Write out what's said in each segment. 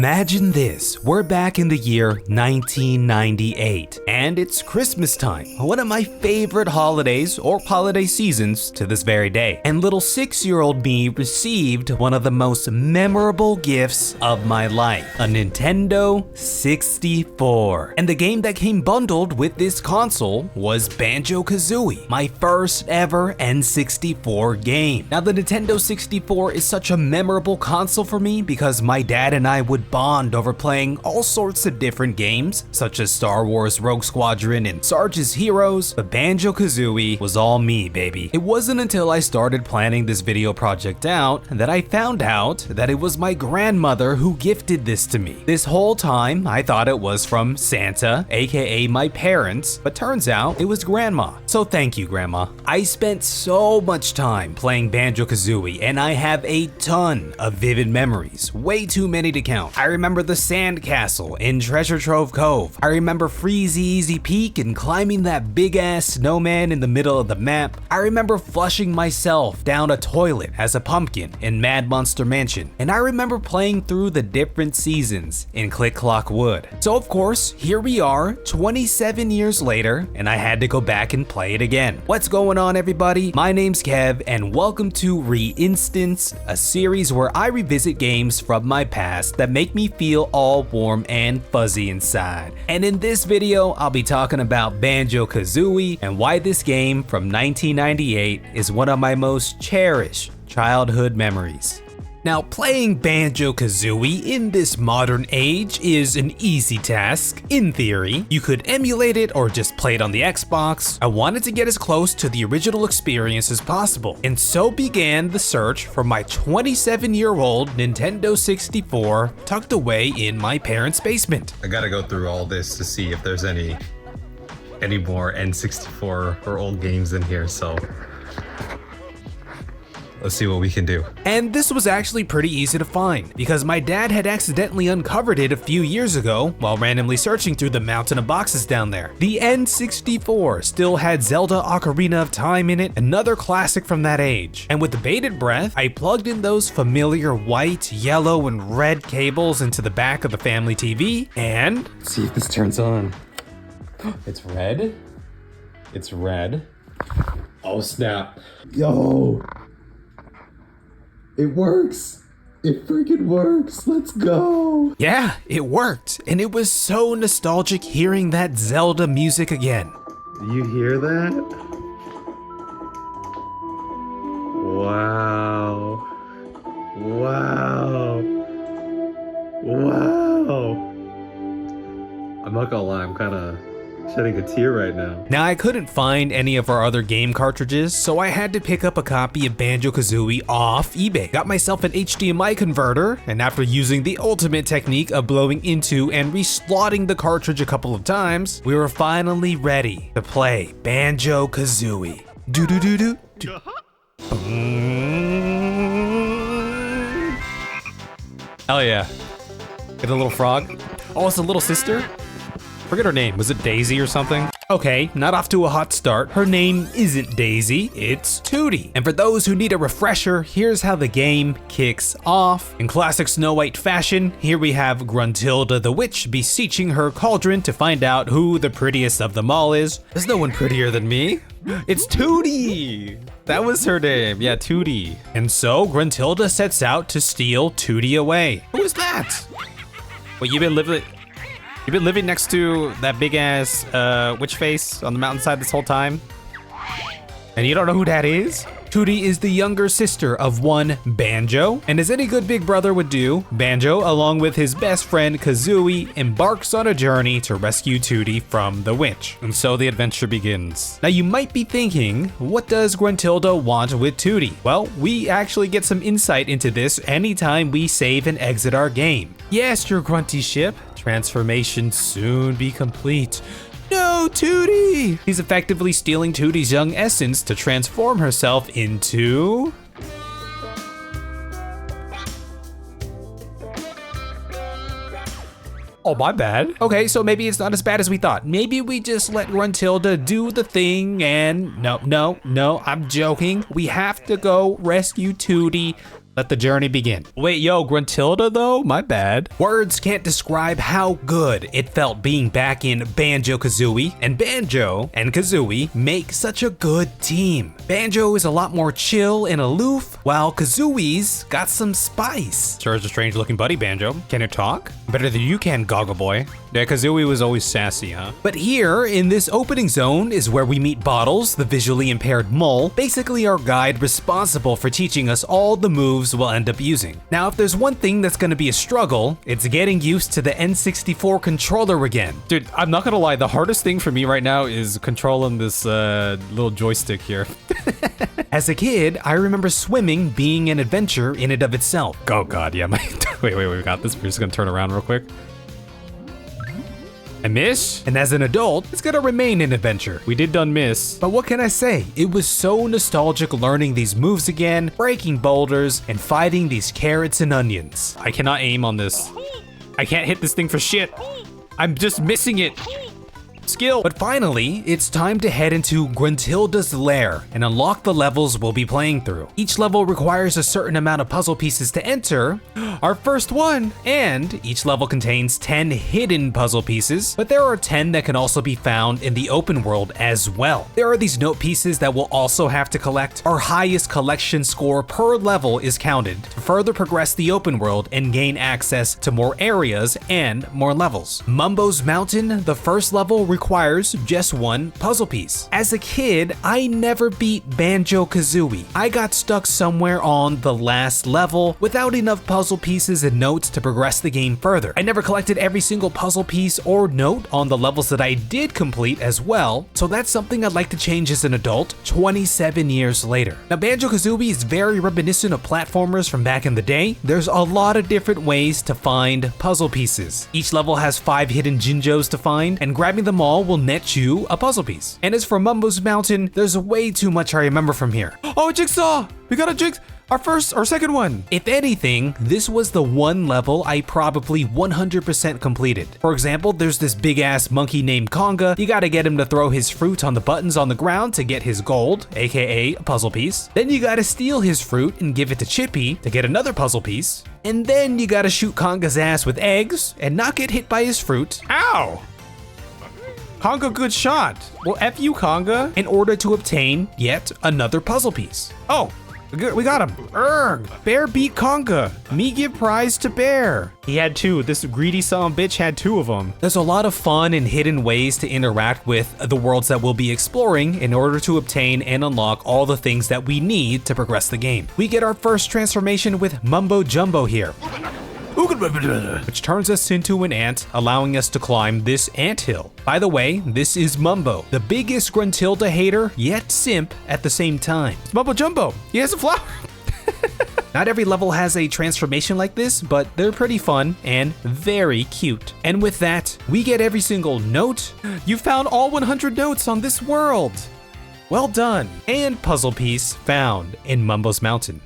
Imagine this, we're back in the year 1998, and it's Christmas time, one of my favorite holidays or holiday seasons to this very day. And little 6-year-old me received one of the most memorable gifts of my life, a Nintendo 64. And the game that came bundled with this console was Banjo Kazooie, my first ever N64 game. Now the Nintendo 64 is such a memorable console for me because my dad and I would bond over playing all sorts of different games, such as Star Wars Rogue Squadron and Sarge's Heroes, but Banjo Kazooie was all me, baby. It wasn't until I started planning this video project out that I found out that it was my grandmother who gifted this to me. This whole time, I thought it was from Santa, aka my parents, but turns out it was Grandma. So thank you, Grandma. I spent so much time playing Banjo Kazooie, and I have a ton of vivid memories, way too many to count. I remember the sand castle in Treasure Trove Cove. I remember Freezy Easy Peak and climbing that big ass snowman in the middle of the map. I remember flushing myself down a toilet as a pumpkin in Mad Monster Mansion. And I remember playing through the different seasons in Clockwood. So of course, here we are 27 years later, and I had to go back and play it again. What's going on, everybody? My name's Kev, and welcome to ReInstanced, a series where I revisit games from my past that make me feel all warm and fuzzy inside. And in this video, I'll be talking about Banjo Kazooie and why this game from 1998 is one of my most cherished childhood memories. Now, playing Banjo Kazooie in this modern age is an easy task. In theory, you could emulate it or just play it on the Xbox. I wanted to get as close to the original experience as possible, and so began the search for my 27-year-old Nintendo 64 tucked away in my parents' basement. I gotta go through all this to see if there's any more N64 or old games in here, so let's see what we can do. And this was actually pretty easy to find because my dad had accidentally uncovered it a few years ago while randomly searching through the mountain of boxes down there. The N64 still had Zelda Ocarina of Time in it, another classic from that age. And with bated breath, I plugged in those familiar white, yellow, and red cables into the back of the family TV and Let's see if this turns on. It's red. It's red. Oh snap. Yo. It works! It freaking works! Let's go! yeah, it worked. And it was so nostalgic hearing that Zelda music again. Do you hear that? Wow. Wow. Wow. I'm not gonna lie, I'm kinda shedding a tear right now. Now, I couldn't find any of our other game cartridges, so I had to pick up a copy of Banjo Kazooie off eBay. Got myself an HDMI converter, and after using the ultimate technique of blowing into and reslotting the cartridge a couple of times, we were finally ready to play Banjo Kazooie. Do do do do do. Hell yeah. Get a little frog. Oh, it's a little sister? Forget her name, was it Daisy or something? Okay, not off to a hot start. Her name isn't Daisy, it's Tootie. And for those who need a refresher, here's how the game kicks off. In classic Snow White fashion, here we have Gruntilda the witch beseeching her cauldron to find out who the prettiest of them all is. There's no one prettier than me. It's Tootie! That was her name, yeah, Tootie. And so Gruntilda sets out to steal Tootie away. Who is that? Wait, you've been living next to that big ass witch face on the mountainside this whole time? And you don't know who that is? Tootie is the younger sister of one Banjo, and as any good big brother would do, Banjo, along with his best friend Kazooie, embarks on a journey to rescue Tootie from the witch. And so the adventure begins. Now you might be thinking, what does Gruntilda want with Tootie? Well, we actually get some insight into this anytime we save and exit our game. Yes, your grunty ship. Transformation soon be complete. No, Tootie! He's effectively stealing Tootie's young essence to transform herself into... Oh, my bad. Okay, so maybe it's not as bad as we thought. Maybe we just let Gruntilda do the thing and... No, I'm joking. We have to go rescue Tootie Let the journey begin. Wait, yo, Gruntilda though? My bad. Words can't describe how good it felt being back in Banjo Kazooie, and Banjo and Kazooie make such a good team. Banjo is a lot more chill and aloof, while Kazooie's got some spice. Sure is a strange looking buddy, Banjo. Can it talk? Better than you can, Goggle Boy. Yeah, Kazooie was always sassy, huh? But here, in this opening zone, is where we meet Bottles, the visually impaired mole, basically our guide responsible for teaching us all the moves we'll end up using. Now, if there's one thing that's gonna be a struggle, it's getting used to the N64 controller again. Dude, I'm not gonna lie, the hardest thing for me right now is controlling this little joystick here. As a kid, I remember swimming being an adventure in and of itself. Oh god, yeah, wait, we got this. We're just gonna turn around real quick. I miss, and as an adult, it's gonna remain an adventure. We did done miss, but what can I say? It was so nostalgic learning these moves again, breaking boulders, and fighting these carrots and onions. I cannot aim on this. I can't hit this thing for shit. I'm just missing it. Skill. But finally, it's time to head into Gruntilda's lair and unlock the levels we'll be playing through. Each level requires a certain amount of puzzle pieces to enter. Our first one! And each level contains 10 hidden puzzle pieces, but there are 10 that can also be found in the open world as well. There are these note pieces that we'll also have to collect. Our highest collection score per level is counted to further progress the open world and gain access to more areas and more levels. Mumbo's Mountain, the first level, requires just one puzzle piece. As a kid, I never beat Banjo Kazooie. I got stuck somewhere on the last level without enough puzzle pieces and notes to progress the game further. I never collected every single puzzle piece or note on the levels that I did complete as well, so that's something I'd like to change as an adult 27 years later. Now, Banjo Kazooie is very reminiscent of platformers from back in the day. There's a lot of different ways to find puzzle pieces. Each level has 5 hidden Jinjos to find, and grabbing them all will net you a puzzle piece. And as for Mumbo's Mountain, there's way too much I remember from here. Oh, a jigsaw! We got a jigsaw! Our second one. If anything, this was the one level I probably 100% completed. For example, there's this big ass monkey named Conga. You gotta get him to throw his fruit on the buttons on the ground to get his gold, aka a puzzle piece. Then you gotta steal his fruit and give it to Chippy to get another puzzle piece. And then you gotta shoot Conga's ass with eggs and not get hit by his fruit. Ow! Conga, good shot. Well, F you, Conga, in order to obtain yet another puzzle piece. Oh, we got him. Urgh. Bear beat Conga. Me give prize to Bear. He had 2. This greedy son of a bitch had 2 of them. There's a lot of fun and hidden ways to interact with the worlds that we'll be exploring in order to obtain and unlock all the things that we need to progress the game. We get our first transformation with Mumbo Jumbo here, which turns us into an ant, allowing us to climb this anthill. By the way, this is Mumbo, the biggest Gruntilda hater, yet simp at the same time. It's Mumbo Jumbo. He has a flower. Not every level has a transformation like this, but they're pretty fun and very cute. And with that, we get every single note. You found all 100 notes on this world. Well done. And puzzle piece found in Mumbo's Mountain.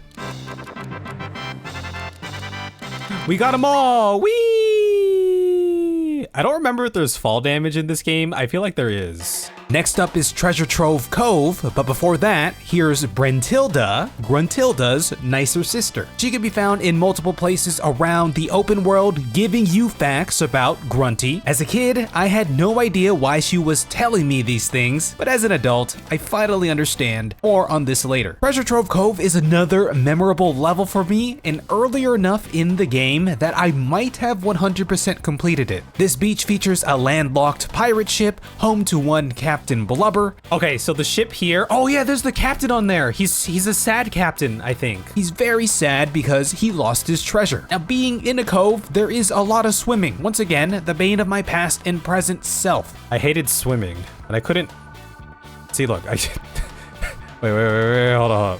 We got them all! Whee! I don't remember if there's fall damage in this game. I feel like there is. Next up is Treasure Trove Cove, but before that, here's Brentilda, Gruntilda's nicer sister. She can be found in multiple places around the open world, giving you facts about Grunty. As a kid, I had no idea why she was telling me these things, but as an adult, I finally understand. More on this later. Treasure Trove Cove is another memorable level for me, and earlier enough in the game that I might have 100% completed it. This beach features a landlocked pirate ship, home to one Captain Blubber. Okay, so the ship here, oh yeah, there's the captain on there. He's a sad captain, I think. He's very sad because he lost his treasure. Now, being in a cove, there is a lot of swimming. Once again, the bane of my past and present self. I hated swimming, and I couldn't. See, look, wait, hold on.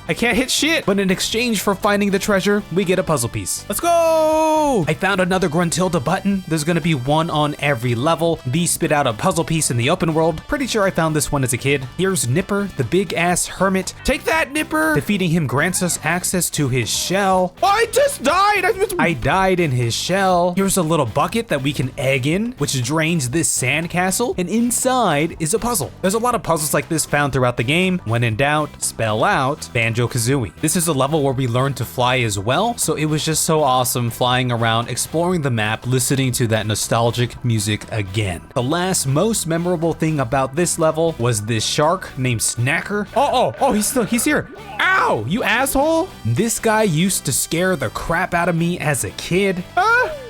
I can't hit shit. But in exchange for finding the treasure, we get a puzzle piece. Let's go! I found another Gruntilda button. There's gonna be one on every level. These spit out a puzzle piece in the open world. Pretty sure I found this one as a kid. Here's Nipper, the big ass hermit. Take that, Nipper! Defeating him grants us access to his shell. Oh, I just died! I died in his shell. Here's a little bucket that we can egg in, which drains this sandcastle, and inside is a puzzle. There's a lot of puzzles like this found throughout the game. When in doubt, spell out Banjo Kazooie. This is a level where we learn to fly as well, so it was just so awesome flying around, exploring the map, listening to that nostalgic music again. The last most memorable thing about this level was this shark named Snacker. Oh, he's here. Ow, you asshole. This guy used to scare the crap out of me as a kid.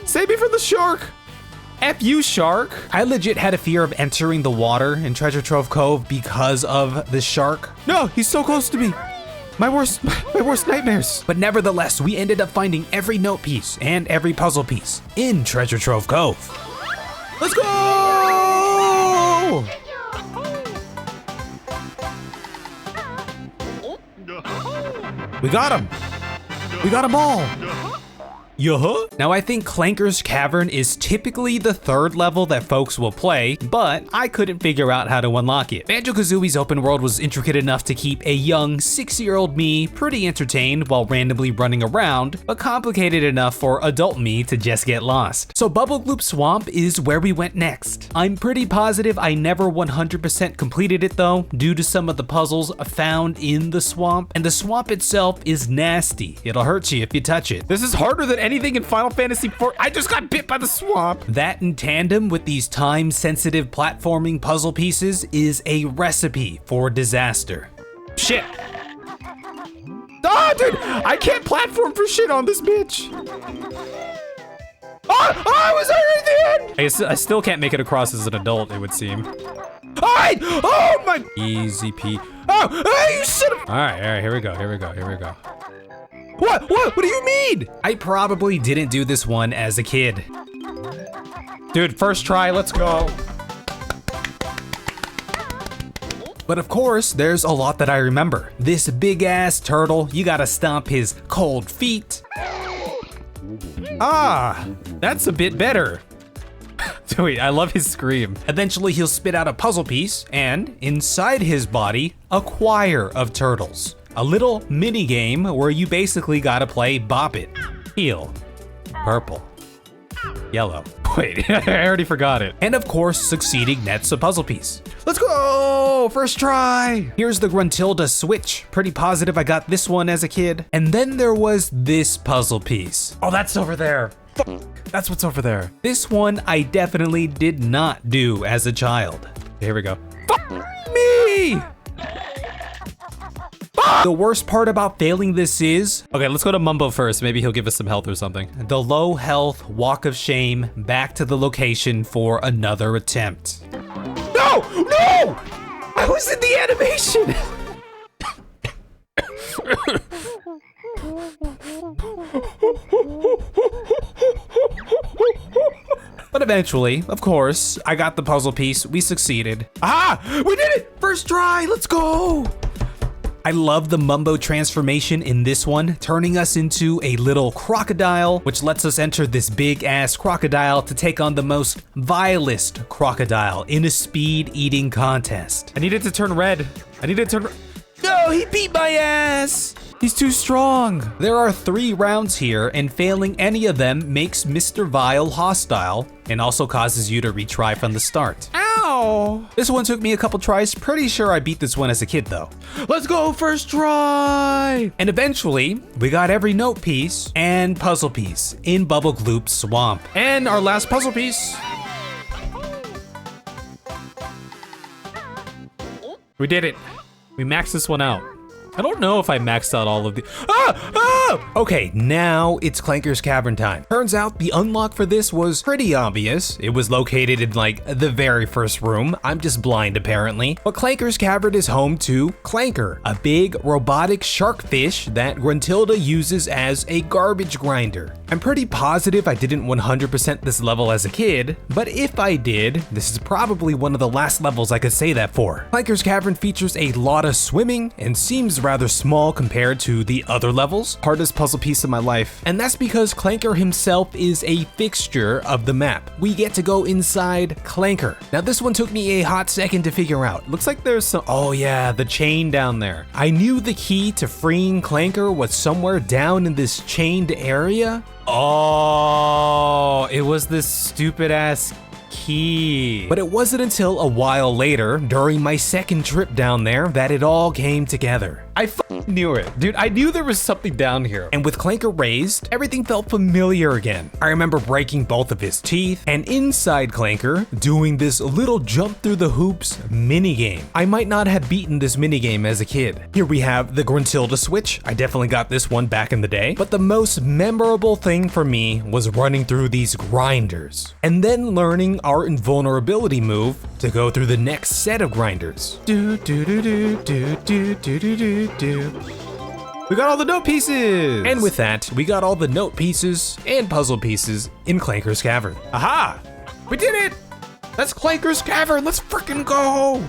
Save me from the shark. F you, shark. I legit had a fear of entering the water in Treasure Trove Cove because of the shark. No, he's so close to me. My worst nightmares. But nevertheless, we ended up finding every note piece and every puzzle piece in Treasure Trove Cove. Let's go! We got him. We got them all. Yuh-huh. Now I think Clankers Cavern is typically the third level that folks will play, but I couldn't figure out how to unlock it. Banjo Kazooie's open world was intricate enough to keep a young 6-year-old me pretty entertained while randomly running around, but complicated enough for adult me to just get lost. So Bubble Gloop Swamp is where we went next. I'm pretty positive I never 100% completed it though, due to some of the puzzles found in the swamp, and the swamp itself is nasty. It'll hurt you if you touch it. This is harder than anything in Final Fantasy IV. I just got bit by the swamp. That in tandem with these time-sensitive platforming puzzle pieces is a recipe for disaster. Shit. Oh, dude, I can't platform for shit on this bitch. Oh, I was already at the end. I still can't make it across as an adult, it would seem. All right, oh my. Easy P. Oh, you son of. All right, here we go. What do you mean? I probably didn't do this one as a kid. Dude, first try, let's go. But of course, there's a lot that I remember. This big ass turtle, you gotta stomp his cold feet. Ah, that's a bit better. Wait, I love his scream. Eventually he'll spit out a puzzle piece, and inside his body, a choir of turtles. A little mini game where you basically gotta play Bop It. Teal, purple, yellow. Wait, I already forgot it. And of course, succeeding nets a puzzle piece. Let's go, first try. Here's the Gruntilda switch. Pretty positive I got this one as a kid. And then there was this puzzle piece. Oh, that's over there. That's what's over there. This one I definitely did not do as a child. Here we go. Me! The worst part about failing this is, okay, let's go to Mumbo first. Maybe he'll give us some health or something. The low health walk of shame back to the location for another attempt. No! I was in the animation! But eventually, of course, I got the puzzle piece. We succeeded. Aha! We did it! First try, let's go! I love the Mumbo transformation in this one, turning us into a little crocodile, which lets us enter this big ass crocodile to take on the most vilest crocodile in a speed eating contest. I needed to turn red. No, he beat my ass! He's too strong. There are 3 rounds here, and failing any of them makes Mr. Vile hostile, and also causes you to retry from the start. Ow! This one took me a couple tries. Pretty sure I beat this one as a kid though. Let's go, first try! And eventually, we got every note piece and puzzle piece in Bubble Gloop Swamp. And our last puzzle piece. We did it. We maxed this one out. I don't know if I maxed out all of the. Okay, now it's Clankers Cavern time. Turns out the unlock for this was pretty obvious. It was located in like the very first room. I'm just blind apparently. But Clankers Cavern is home to Clanker, a big robotic sharkfish that Gruntilda uses as a garbage grinder. I'm pretty positive I didn't 100% this level as a kid, but if I did, this is probably one of the last levels I could say that for. Clankers Cavern features a lot of swimming and seems rather small compared to the other levels. Hardest puzzle piece of my life. And that's because Clanker himself is a fixture of the map. We get to go inside Clanker. Now this one took me a hot second to figure out. Looks like there's some, oh yeah, the chain down there. I knew the key to freeing Clanker was somewhere down in this chained area, Oh, it was this stupid ass key. But it wasn't until a while later, during my second trip down there, that it all came together. I knew it. Dude, I knew there was something down here. And with Clanker raised, everything felt familiar again. I remember breaking both of his teeth, and inside Clanker, doing this little jump through the hoops minigame. I might not have beaten this minigame as a kid. Here we have the Gruntilda switch. I definitely got this one back in the day. But the most memorable thing for me was running through these grinders, and then learning our invulnerability move to go through the next set of grinders. Do do do do do do do do do do. We got all the note pieces! And with that, we got all the note pieces and puzzle pieces in Clankers Cavern. Aha! We did it! That's Clankers Cavern! Let's freaking go!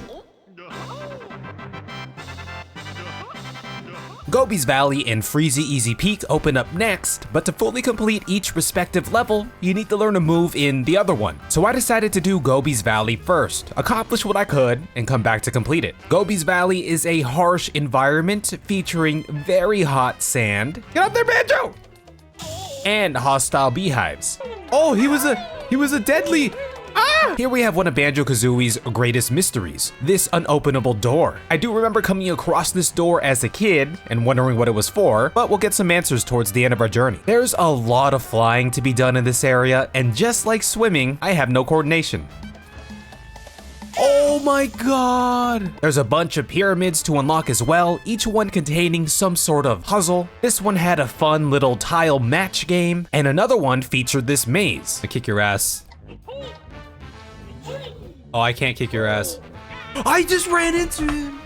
Gobis Valley and Freezy Easy Peak open up next, but to fully complete each respective level, you need to learn a move in the other one. So I decided to do Gobis Valley first, accomplish what I could, and come back to complete it. Gobis Valley is a harsh environment featuring very hot sand. Get up there, Banjo! And hostile beehives. Oh, he was a deadly... Ah! Here we have one of Banjo Kazooie's greatest mysteries, this unopenable door. I do remember coming across this door as a kid and wondering what it was for, but we'll get some answers towards the end of our journey. There's a lot of flying to be done in this area, and just like swimming, I have no coordination. Oh my god! There's a bunch of pyramids to unlock as well, each one containing some sort of puzzle. This one had a fun little tile match game, and another one featured this maze. I kick your ass. Oh, I can't kick your ass. I just ran into him.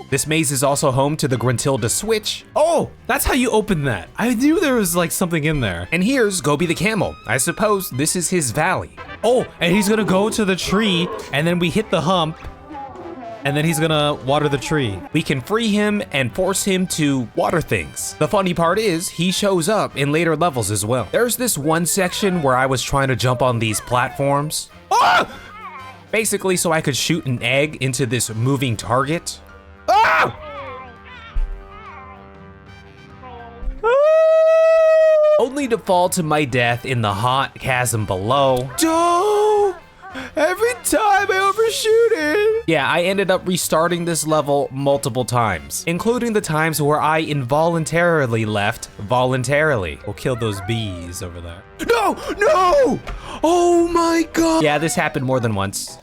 This maze is also home to the Gruntilda switch. Oh, that's how you open that. I knew there was like something in there. And here's Gobi the camel. I suppose this is his valley. Oh, and he's gonna go to the tree, and then we hit the hump, and then he's gonna water the tree. We can free him and force him to water things. The funny part is, he shows up in later levels as well. There's this one section where I was trying to jump on these platforms. Ah! Basically, so I could shoot an egg into this moving target. Ah! Only to fall to my death in the hot chasm below. No! Every time I overshoot it! Yeah, I ended up restarting this level multiple times, including the times where I involuntarily left voluntarily. We'll kill those bees over there. No! No! Oh my god! Yeah, this happened more than once.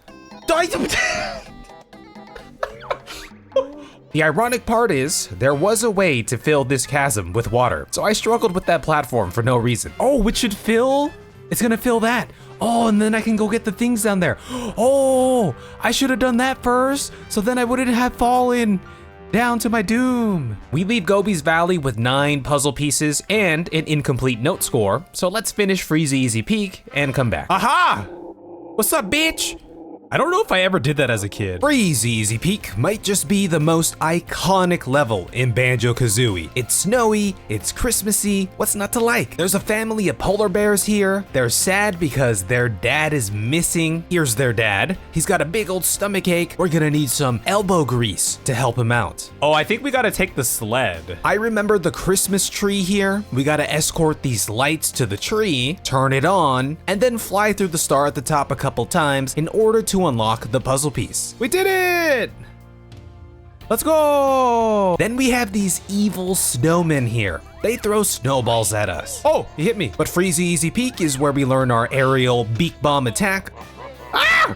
The ironic part is, there was a way to fill this chasm with water, so I struggled with that platform for no reason. Oh, which should fill? It's gonna fill that. Oh, and then I can go get the things down there. Oh, I should have done that first, so then I wouldn't have fallen down to my doom. We leave Gobis Valley with 9 puzzle pieces and an incomplete note score, so let's finish Freezy Easy Peak and come back. Aha! What's up, bitch? I don't know if I ever did that as a kid. Freezy Easy Peak might just be the most iconic level in Banjo Kazooie. It's snowy, it's Christmassy, what's not to like? There's a family of polar bears here. They're sad because their dad is missing. Here's their dad. He's got a big old stomach ache. We're gonna need some elbow grease to help him out. Oh, I think we gotta take the sled. I remember the Christmas tree here. We gotta escort these lights to the tree, turn it on, and then fly through the star at the top a couple times in order to unlock the puzzle piece. We did it! Let's go! Then we have these evil snowmen here. They throw snowballs at us. Oh, he hit me. But Freezy Easy Peak is where we learn our aerial beak bomb attack,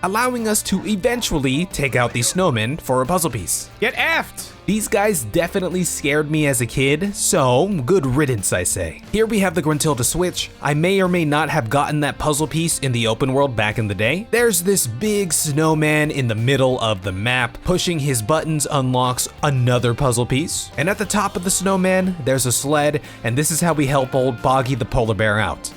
allowing us to eventually take out these snowmen for a puzzle piece. Get effed! These guys definitely scared me as a kid, so good riddance, I say. Here we have the Gruntilda switch. I may or may not have gotten that puzzle piece in the open world back in the day. There's this big snowman in the middle of the map. Pushing his buttons unlocks another puzzle piece. And at the top of the snowman, there's a sled, and this is how we help old Boggy the polar bear out.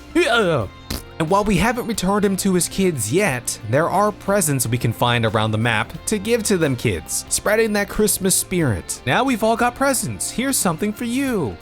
And while we haven't returned him to his kids yet, there are presents we can find around the map to give to them kids, spreading that Christmas spirit. Now we've all got presents. Here's something for you.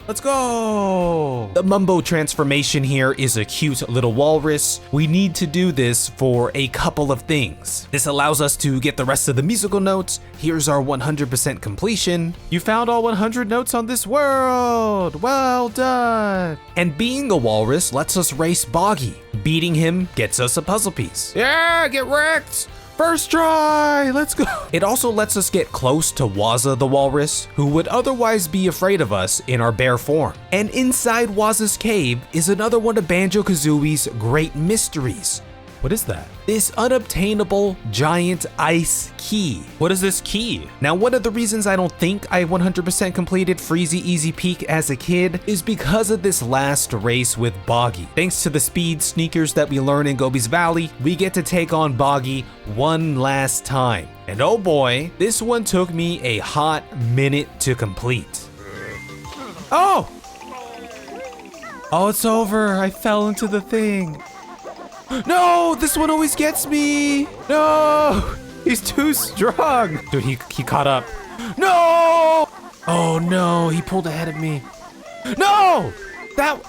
Let's go! The Mumbo transformation here is a cute little walrus. We need to do this for a couple of things. This allows us to get the rest of the musical notes. Here's our 100% completion. You found all 100 notes on this world! Well done! And being a walrus lets us race Boggy. Beating him gets us a puzzle piece. Yeah, get wrecked! First try, let's go. It also lets us get close to Wazza the walrus, who would otherwise be afraid of us in our bare form. And inside Wazza's cave is another one of Banjo Kazooie's great mysteries. What is that? This unobtainable giant ice key. What is this key? Now, one of the reasons I don't think I 100% completed Freezy Easy Peak as a kid is because of this last race with Boggy. Thanks to the speed sneakers that we learn in Gobis Valley, we get to take on Boggy one last time. And oh boy, this one took me a hot minute to complete. Oh! Oh, it's over. I fell into the thing. No, this one always gets me. No, he's too strong. Dude, he caught up. No. Oh no, he pulled ahead of me. No, that.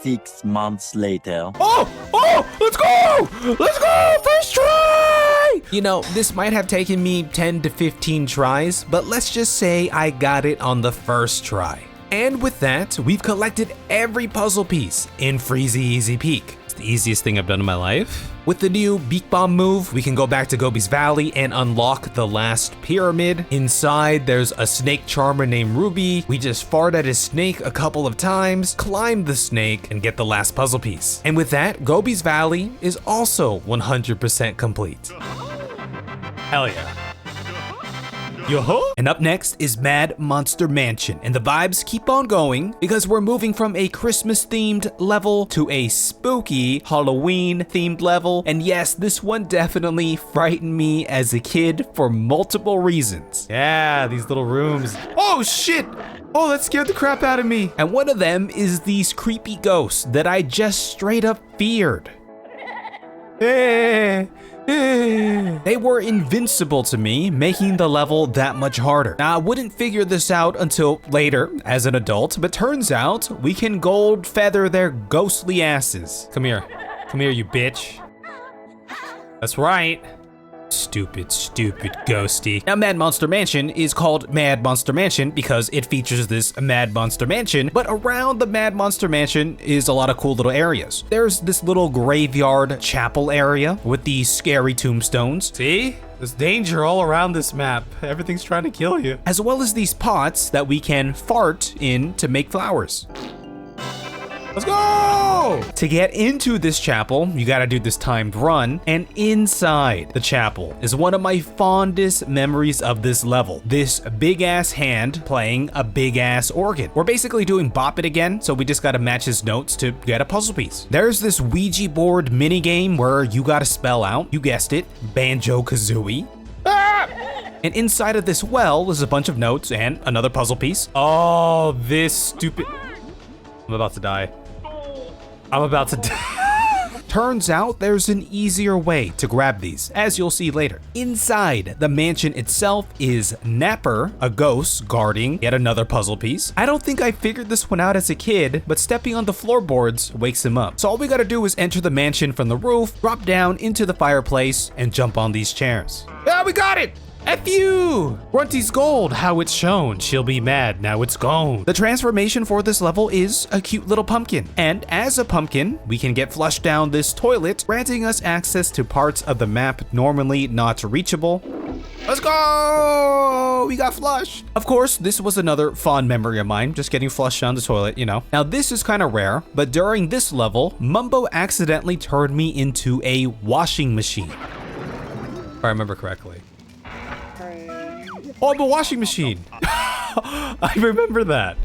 6 months later. Oh, let's go. Let's go, first try. You know, this might have taken me 10 to 15 tries, but let's just say I got it on the first try. And with that, we've collected every puzzle piece in Freezy Easy Peak. It's the easiest thing I've done in my life. With the new Beak Bomb move, we can go back to Gobis Valley and unlock the last pyramid. Inside, there's a snake charmer named Ruby. We just fart at his snake a couple of times, climb the snake, and get the last puzzle piece. And with that, Gobis Valley is also 100% complete. Hell yeah. Yo-ho! And up next is Mad Monster Mansion, and the vibes keep on going because we're moving from a Christmas-themed level to a spooky Halloween-themed level, and yes, this one definitely frightened me as a kid for multiple reasons. Yeah, these little rooms. Oh shit! Oh, that scared the crap out of me. And one of them is these creepy ghosts that I just straight up feared. They were invincible to me, making the level that much harder. Now, I wouldn't figure this out until later as an adult, but turns out we can gold feather their ghostly asses. Come here, you bitch. That's right. Stupid ghosty. Now, Mad Monster Mansion is called Mad Monster Mansion because it features this Mad Monster Mansion, but around the Mad Monster Mansion is a lot of cool little areas. There's this little graveyard chapel area with these scary tombstones. See? There's danger all around this map. Everything's trying to kill you. As well as these pots that we can fart in to make flowers. Let's go! To get into this chapel, you gotta do this timed run, and inside the chapel is one of my fondest memories of this level. This big-ass hand playing a big-ass organ. We're basically doing Bop It again, so we just gotta match his notes to get a puzzle piece. There's this Ouija board minigame where you gotta spell out, you guessed it, Banjo Kazooie. Ah! And inside of this well is a bunch of notes and another puzzle piece. Oh, this stupid... I'm about to die. Turns out there's an easier way to grab these, as you'll see later. Inside the mansion itself is Napper, a ghost guarding yet another puzzle piece. I don't think I figured this one out as a kid, but stepping on the floorboards wakes him up. So all we gotta do is enter the mansion from the roof, drop down into the fireplace, and jump on these chairs. Yeah, we got it! F you! Grunty's gold, how it's shown. She'll be mad, now it's gone. The transformation for this level is a cute little pumpkin. And as a pumpkin, we can get flushed down this toilet, granting us access to parts of the map normally not reachable. Let's go! We got flushed. Of course, this was another fond memory of mine, just getting flushed down the toilet, you know. Now this is kind of rare, but during this level, Mumbo accidentally turned me into a washing machine. If I remember correctly. Oh, I'm a washing machine. I remember that.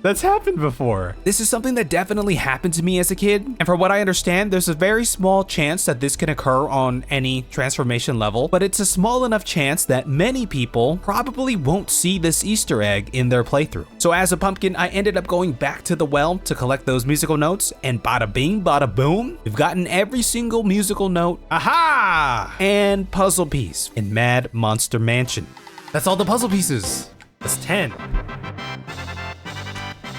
That's happened before. This is something that definitely happened to me as a kid, and from what I understand, there's a very small chance that this can occur on any transformation level, but it's a small enough chance that many people probably won't see this Easter egg in their playthrough. So as a pumpkin, I ended up going back to the well to collect those musical notes, and bada bing, bada boom, we've gotten every single musical note, aha, and puzzle piece in Mad Monster Mansion. That's all the puzzle pieces. That's 10.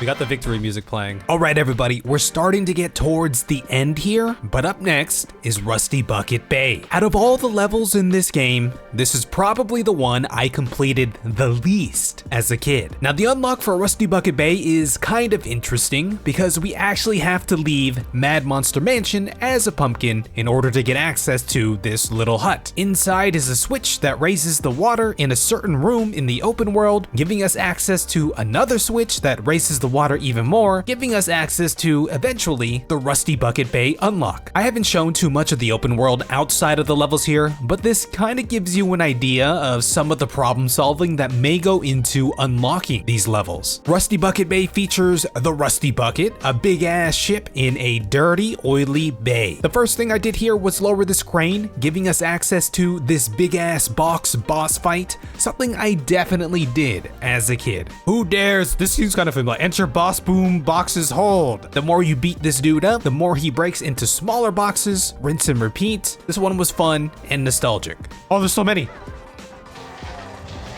We got the victory music playing. All right, everybody, we're starting to get towards the end here, but up next is Rusty Bucket Bay. Out of all the levels in this game, this is probably the one I completed the least as a kid. Now, the unlock for Rusty Bucket Bay is kind of interesting because we actually have to leave Mad Monster Mansion as a pumpkin in order to get access to this little hut. Inside is a switch that raises the water in a certain room in the open world, giving us access to another switch that raises the water even more, giving us access to, eventually, the Rusty Bucket Bay unlock. I haven't shown too much of the open world outside of the levels here, but this kind of gives you an idea of some of the problem solving that may go into unlocking these levels. Rusty Bucket Bay features the Rusty Bucket, a big ass ship in a dirty, oily bay. The first thing I did here was lower this crane, giving us access to this big ass box boss fight, something I definitely did as a kid. Who dares? This seems kind of familiar. Enter boss boom boxes hold. The more you beat this dude up, the more he breaks into smaller boxes, rinse and repeat. This one was fun and nostalgic. Oh, there's so many.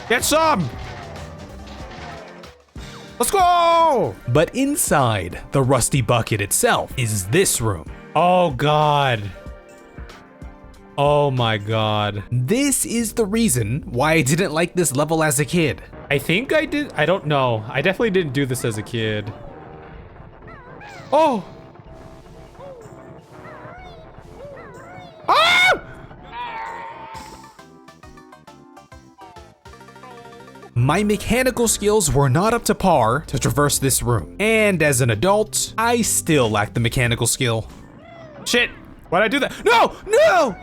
Get some! Let's go! But inside the Rusty Bucket itself is this room. Oh God. Oh my God. This is the reason why I didn't like this level as a kid. I think I did. I don't know. I definitely didn't do this as a kid. Oh! Ah! My mechanical skills were not up to par to traverse this room. And as an adult, I still lack the mechanical skill. Shit! Why'd I do that? No! No!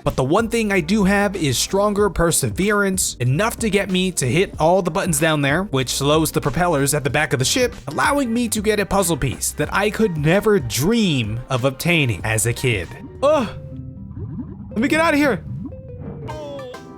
But the one thing I do have is stronger perseverance, enough to get me to hit all the buttons down there, which slows the propellers at the back of the ship, allowing me to get a puzzle piece that I could never dream of obtaining as a kid. Oh! Let me get out of here!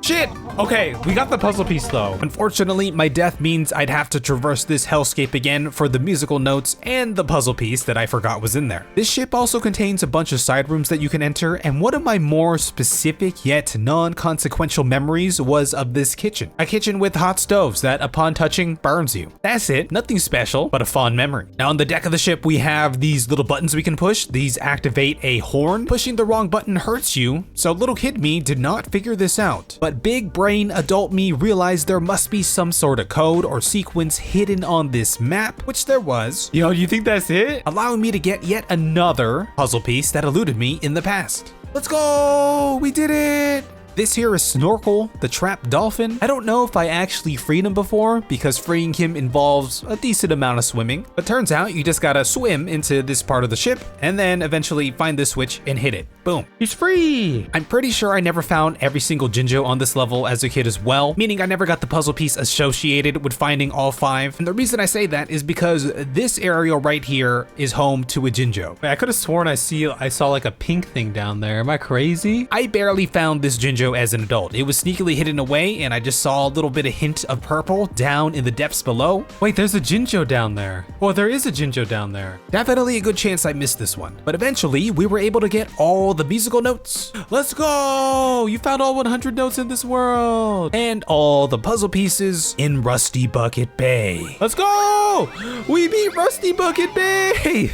Shit! Okay, we got the puzzle piece though. Unfortunately, my death means I'd have to traverse this hellscape again for the musical notes and the puzzle piece that I forgot was in there. This ship also contains a bunch of side rooms that you can enter, and one of my more specific yet non-consequential memories was of this kitchen. A kitchen with hot stoves that upon touching burns you. That's it, nothing special, but a fond memory. Now on the deck of the ship we have these little buttons we can push. These activate a horn. Pushing the wrong button hurts you, so little kid me did not figure this out. But big brain adult me realized there must be some sort of code or sequence hidden on this map, which there was. Yo, you think that's it? Allowing me to get yet another puzzle piece that eluded me in the past. Let's go! We did it! This here is Snorkel, the trapped dolphin. I don't know if I actually freed him before because freeing him involves a decent amount of swimming, but turns out you just gotta swim into this part of the ship and then eventually find this switch and hit it. Boom. He's free! I'm pretty sure I never found every single Jinjo on this level as a kid as well, meaning I never got the puzzle piece associated with finding all 5. And the reason I say that is because this area right here is home to a Jinjo. Wait, I could have sworn I saw like a pink thing down there. Am I crazy? I barely found this Jinjo as an adult. It was sneakily hidden away and I just saw a little bit of hint of purple down in the depths below. Wait, there's a Jinjo down there. Oh, there is a Jinjo down there. Definitely a good chance I missed this one. But eventually we were able to get all the musical notes. Let's go! You found all 100 notes in this world. And all the puzzle pieces in Rusty Bucket Bay. Let's go! We beat Rusty Bucket Bay!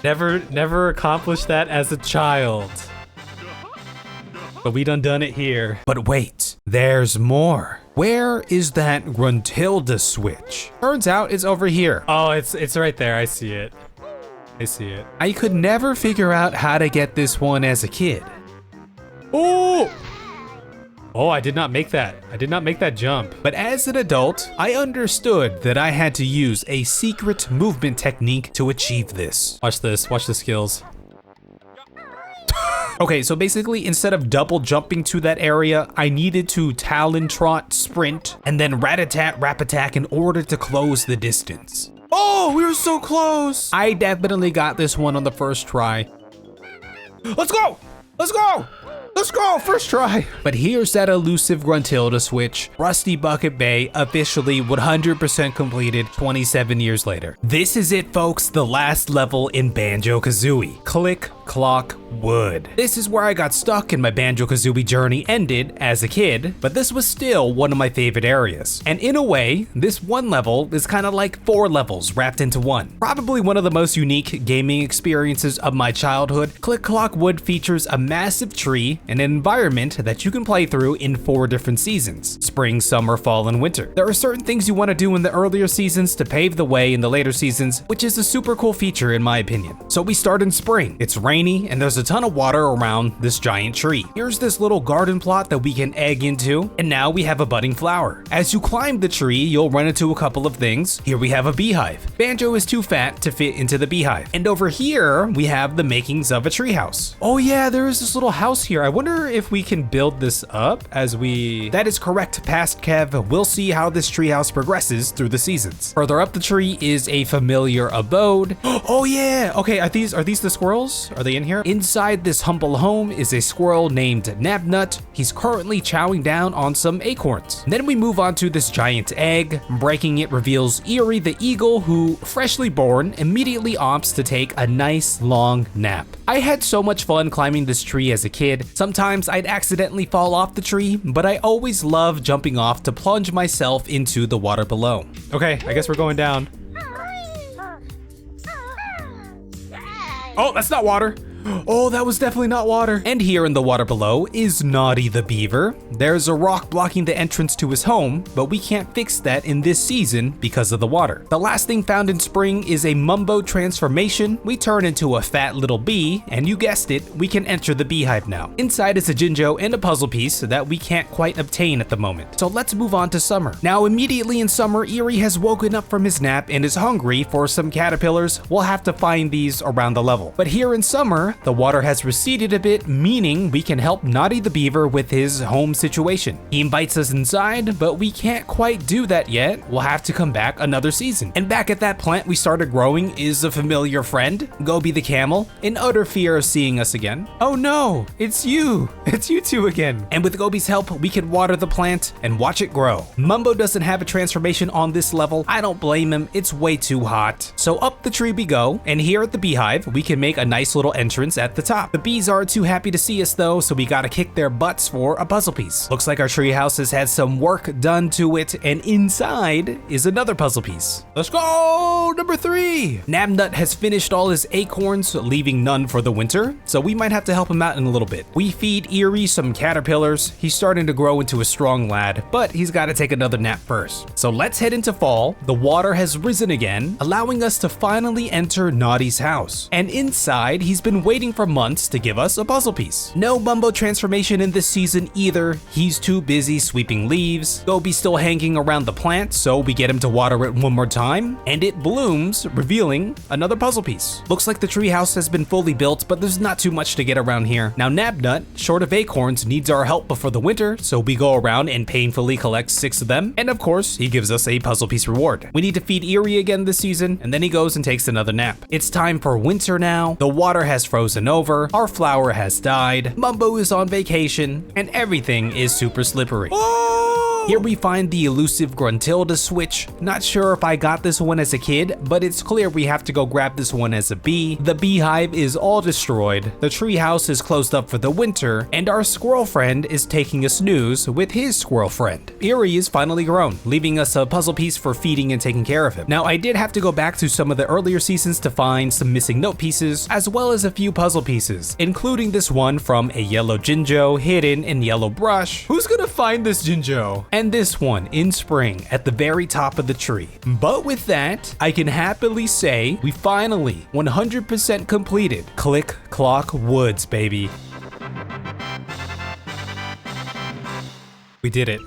Never accomplished that as a child. But we done it here. But wait, there's more. Where is that Gruntilda switch? Turns out it's over here. Oh, it's right there. I see it. I see it. I could never figure out how to get this one as a kid. Oh! Oh, I did not make that. I did not make that jump. But as an adult, I understood that I had to use a secret movement technique to achieve this. Watch this. Watch the skills. Okay, so basically instead of double jumping to that area, I needed to talon trot, sprint, and then rat-a-tat, rap-attack in order to close the distance. Oh, we were so close. I definitely got this one on the first try. Let's go! Let's go! Let's go, first try. But here's that elusive Gruntilda switch. Rusty Bucket Bay officially 100% completed 27 years later. This is it, folks, the last level in Banjo Kazooie. Click, clock, wood. This is where I got stuck and my Banjo Kazooie journey ended as a kid, but this was still one of my favorite areas. And in a way, this one level is kind of like 4 levels wrapped into one. Probably one of the most unique gaming experiences of my childhood. Click Clock Wood features a massive tree and an environment that you can play through in 4 different seasons: spring, summer, fall, and winter. There are certain things you want to do in the earlier seasons to pave the way in the later seasons, which is a super cool feature in my opinion. So we start in spring. It's rainy and there's a ton of water around this giant tree. Here's this little garden plot that we can egg into, and now we have a budding flower. As you climb the tree, you'll run into a couple of things. Here we have a beehive. Banjo is too fat to fit into the beehive. And over here, we have the makings of a treehouse. Oh yeah, there is this little house here. I wonder if we can build this up as we... That is correct, past Kev. We'll see how this treehouse progresses through the seasons. Further up the tree is a familiar abode. Oh yeah, okay, are these the squirrels? Are they in here? Inside this humble home is a squirrel named Nabnut. He's currently chowing down on some acorns. Then we move on to this giant egg. Breaking it reveals Eerie the eagle, who, freshly born, immediately opts to take a nice long nap. I had so much fun climbing this tree as a kid. Sometimes I'd accidentally fall off the tree, but I always loved jumping off to plunge myself into the water below. Okay, I guess we're going down. Oh, that's not water. Oh, that was definitely not water. And here in the water below is Naughty the Beaver. There's a rock blocking the entrance to his home, but we can't fix that in this season because of the water. The last thing found in spring is a Mumbo transformation. We turn into a fat little bee, and you guessed it, we can enter the beehive now. Inside is a Jinjo and a puzzle piece that we can't quite obtain at the moment. So let's move on to summer. Now, immediately in summer, Eerie has woken up from his nap and is hungry for some caterpillars. We'll have to find these around the level. But here in summer, the water has receded a bit, meaning we can help Naughty the Beaver with his home situation. He invites us inside, but we can't quite do that yet. We'll have to come back another season. And back at that plant we started growing is a familiar friend, Gobi the camel, in utter fear of seeing us again. Oh no, it's you two again. And with Gobi's help, we can water the plant and watch it grow. Mumbo doesn't have a transformation on this level. I don't blame him, it's way too hot. So up the tree we go, and here at the beehive, we can make a nice little entrance at the top. The bees aren't too happy to see us though, so we gotta kick their butts for a puzzle piece. Looks like our treehouse has had some work done to it, and inside is another puzzle piece. Let's go! Number 3! Nabnut has finished all his acorns, leaving none for the winter, so we might have to help him out in a little bit. We feed Eerie some caterpillars. He's starting to grow into a strong lad, but he's gotta take another nap first. So let's head into fall. The water has risen again, allowing us to finally enter Naughty's house. And inside, he's been waiting for months to give us a puzzle piece. No Mumbo transformation in this season either. He's too busy sweeping leaves. Gobi's still hanging around the plant, so we get him to water it one more time, and it blooms, revealing another puzzle piece. Looks like the treehouse has been fully built, but there's not too much to get around here. Now Nabnut, short of acorns, needs our help before the winter, so we go around and painfully collect 6 of them, and of course, he gives us a puzzle piece reward. We need to feed Eerie again this season, and then he goes and takes another nap. It's time for winter now. The water has frozen over, our flower has died, Mumbo is on vacation, and everything is super slippery. Here we find the elusive Gruntilda switch. Not sure if I got this one as a kid, but it's clear we have to go grab this one as a bee. The beehive is all destroyed, the treehouse is closed up for the winter, and our squirrel friend is taking a snooze with his squirrel friend. Eerie is finally grown, leaving us a puzzle piece for feeding and taking care of him. Now I did have to go back to some of the earlier seasons to find some missing note pieces, as well as a few puzzle pieces, including this one from a yellow Jinjo hidden in yellow brush. Who's gonna find this Jinjo? And this one in spring at the very top of the tree. But with that, I can happily say we finally 100% completed Click Clock Woods, baby. We did it.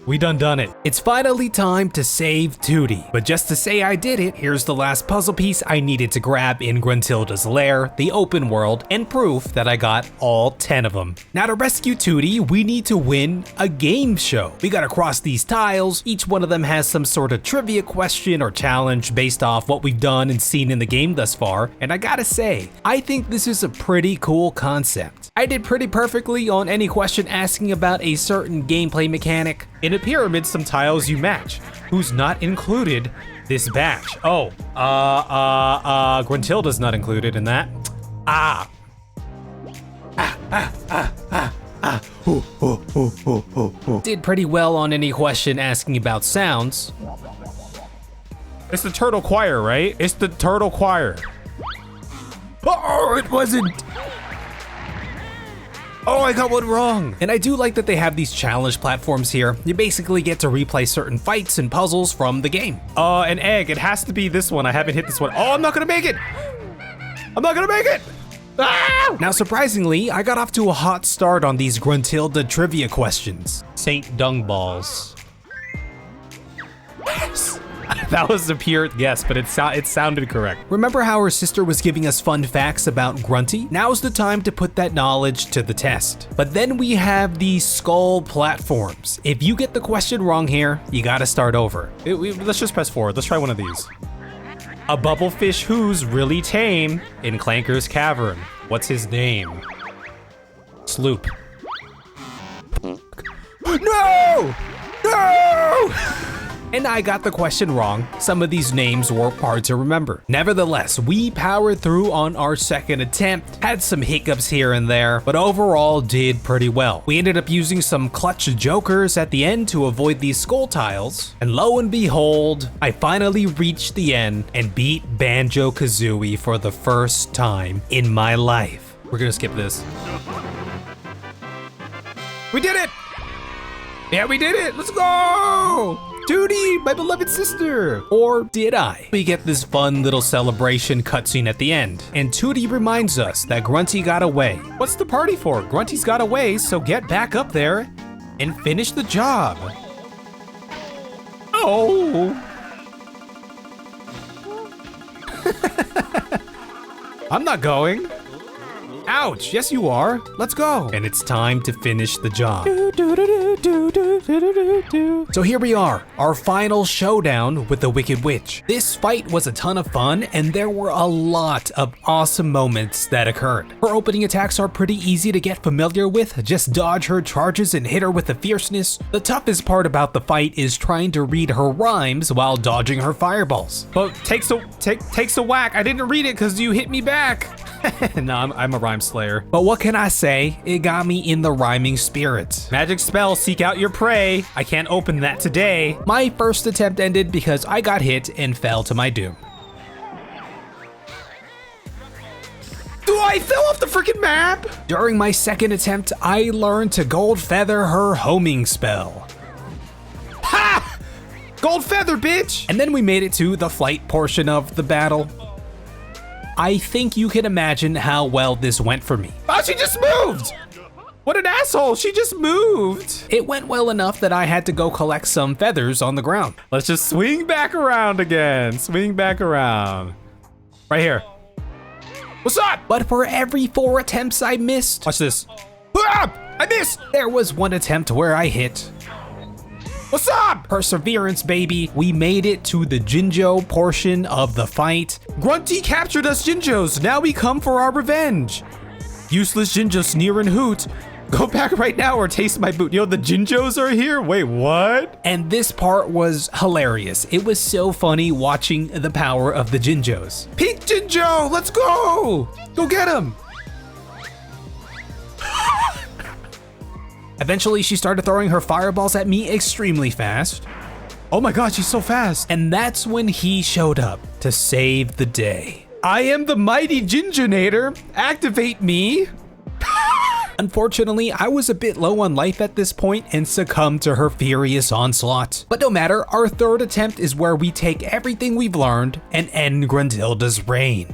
We done it. It's finally time to save Tootie. But just to say I did it, here's the last puzzle piece I needed to grab in Gruntilda's lair, the open world, and proof that I got all 10 of them. Now to rescue Tootie, we need to win a game show. We gotta cross these tiles. Each one of them has some sort of trivia question or challenge based off what we've done and seen in the game thus far. And I gotta say, I think this is a pretty cool concept. I did pretty perfectly on any question asking about a certain gameplay mechanic. In a pyramid, some tiles you match. Who's not included this batch? Oh, Gruntilda's not included in that. Did pretty well on any question asking about sounds. It's the turtle choir, right? It's the turtle choir. Oh, it wasn't. Oh, I got one wrong. And I do like that they have these challenge platforms here. You basically get to replay certain fights and puzzles from the game. An egg. It has to be this one. I haven't hit this one. Oh, I'm not gonna make it. I'm not gonna make it. Ah! Now, surprisingly, I got off to a hot start on these Gruntilda trivia questions. Saint Dung Balls. Yes. That was a pure guess, but it sounded correct. Remember how her sister was giving us fun facts about Grunty? Now's the time to put that knowledge to the test. But then we have these skull platforms. If you get the question wrong here, you gotta start over. Let's just press forward. Let's try one of these. A bubblefish who's really tame in Clankers Cavern. What's his name? Sloop. No! No! And I got the question wrong. Some of these names were hard to remember. Nevertheless, we powered through on our second attempt, had some hiccups here and there, but overall did pretty well. We ended up using some clutch jokers at the end to avoid these skull tiles, and lo and behold, I finally reached the end and beat Banjo Kazooie for the first time in my life. We're gonna skip this. We did it! Yeah, we did it! Let's go! Tootie, my beloved sister! Or did I? We get this fun little celebration cutscene at the end, and Tootie reminds us that Grunty got away. What's the party for? Grunty's got away, so get back up there and finish the job. Oh! I'm not going. Ouch, yes you are. Let's go. And it's time to finish the job. So here we are, our final showdown with the Wicked Witch. This fight was a ton of fun, and there were a lot of awesome moments that occurred. Her opening attacks are pretty easy to get familiar with. Just dodge her charges and hit her with the fierceness. The toughest part about the fight is trying to read her rhymes while dodging her fireballs. But takes a whack. I didn't read it because you hit me back. No, I'm a rhyme slayer. But what can I say? It got me in the rhyming spirit. Magic spell, seek out your prey. I can't open that today. My first attempt ended because I got hit and fell to my doom. I fell off the freaking map! During my second attempt, I learned to gold feather her homing spell. Ha! Gold feather, bitch! And then we made it to the flight portion of the battle. I think you can imagine how well this went for me. Oh, she just moved! What an asshole, she just moved! It went well enough that I had to go collect some feathers on the ground. Let's just swing back around again. Swing back around. Right here. What's up? But for every 4 attempts I missed. Watch this. Ah! I missed! There was one attempt where I hit. What's up? Perseverance, baby. We made it to the Jinjo portion of the fight. Grunty captured us Jinjos. Now we come for our revenge. Useless Jinjo sneer and hoot. Go back right now or taste my boot. Yo, the Jinjos are here? Wait, what? And this part was hilarious. It was so funny watching the power of the Jinjos. Pink Jinjo, let's go! Go get him! Eventually, she started throwing her fireballs at me extremely fast. Oh my god, she's so fast. And that's when he showed up to save the day. I am the mighty Jinjonator. Activate me. Unfortunately, I was a bit low on life at this point and succumbed to her furious onslaught. But no matter, our third attempt is where we take everything we've learned and end Gruntilda's reign.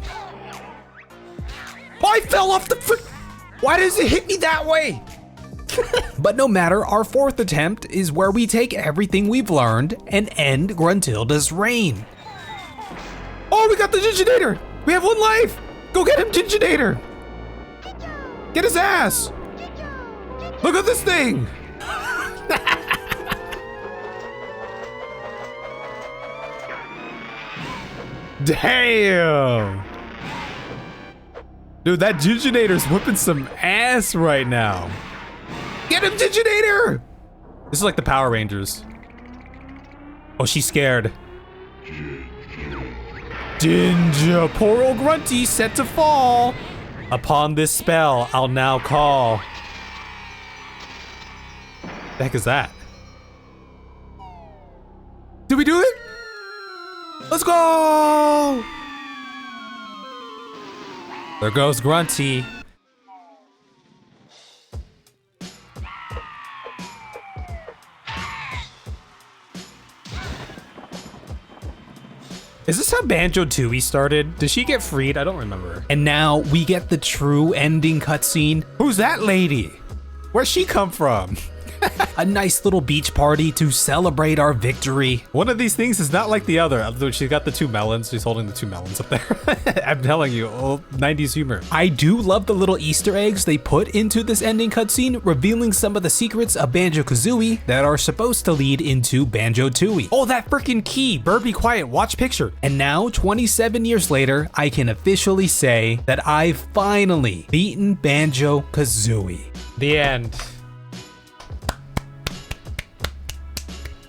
Oh, I fell off the Why does it hit me that way? But no matter, our fourth attempt is where we take everything we've learned and end Gruntilda's reign. Oh, we got the Ginginator! We have 1 life! Go get him, Ginginator! Get his ass! Look at this thing! Damn! Dude, that Ginginator's whipping some ass right now. Get him, Ginginator! This is like the Power Rangers. Oh, she's scared. Ginger, poor old Grunty set to fall. Upon this spell, I'll now call. The heck is that? Did we do it? Let's go! There goes Grunty. Is this how Banjo Tooie started? Did she get freed? I don't remember. And now we get the true ending cutscene. Who's that lady? Where'd she come from? A nice little beach party to celebrate our victory. One of these things is not like the other. She's got the 2 melons. She's holding the 2 melons up there. I'm telling you, old 90s humor. I do love the little Easter eggs they put into this ending cutscene, revealing some of the secrets of Banjo Kazooie that are supposed to lead into Banjo Tooie. Oh, that freaking key. Bird, be quiet. Watch picture. And now, 27 years later, I can officially say that I've finally beaten Banjo Kazooie. The end.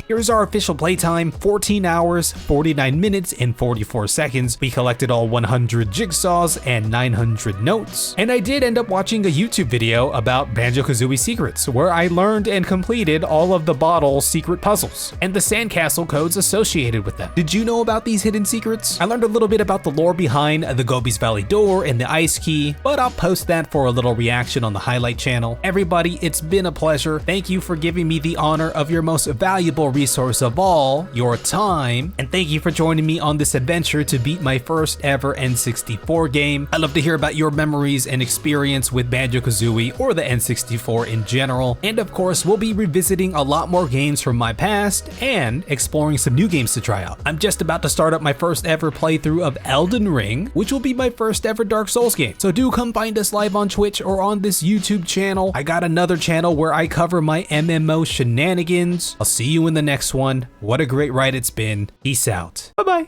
Here's our official playtime, 14 hours, 49 minutes, and 44 seconds. We collected all 100 jigsaws and 900 notes. And I did end up watching a YouTube video about Banjo Kazooie secrets, where I learned and completed all of the bottle secret puzzles and the sandcastle codes associated with them. Did you know about these hidden secrets? I learned a little bit about the lore behind the Gobis Valley door and the ice key, but I'll post that for a little reaction on the highlight channel. Everybody, it's been a pleasure. Thank you for giving me the honor of your most valuable resource of all, your time, and thank you for joining me on this adventure to beat my first ever N64 game. I'd love to hear about your memories and experience with Banjo Kazooie or the N64 in general, and of course we'll be revisiting a lot more games from my past and exploring some new games to try out. I'm just about to start up my first ever playthrough of Elden Ring, which will be my first ever Dark Souls game, so do come find us live on Twitch or on this YouTube channel. I got another channel where I cover my MMO shenanigans. I'll see you in the next one. What a great ride it's been. Peace out. Bye-bye.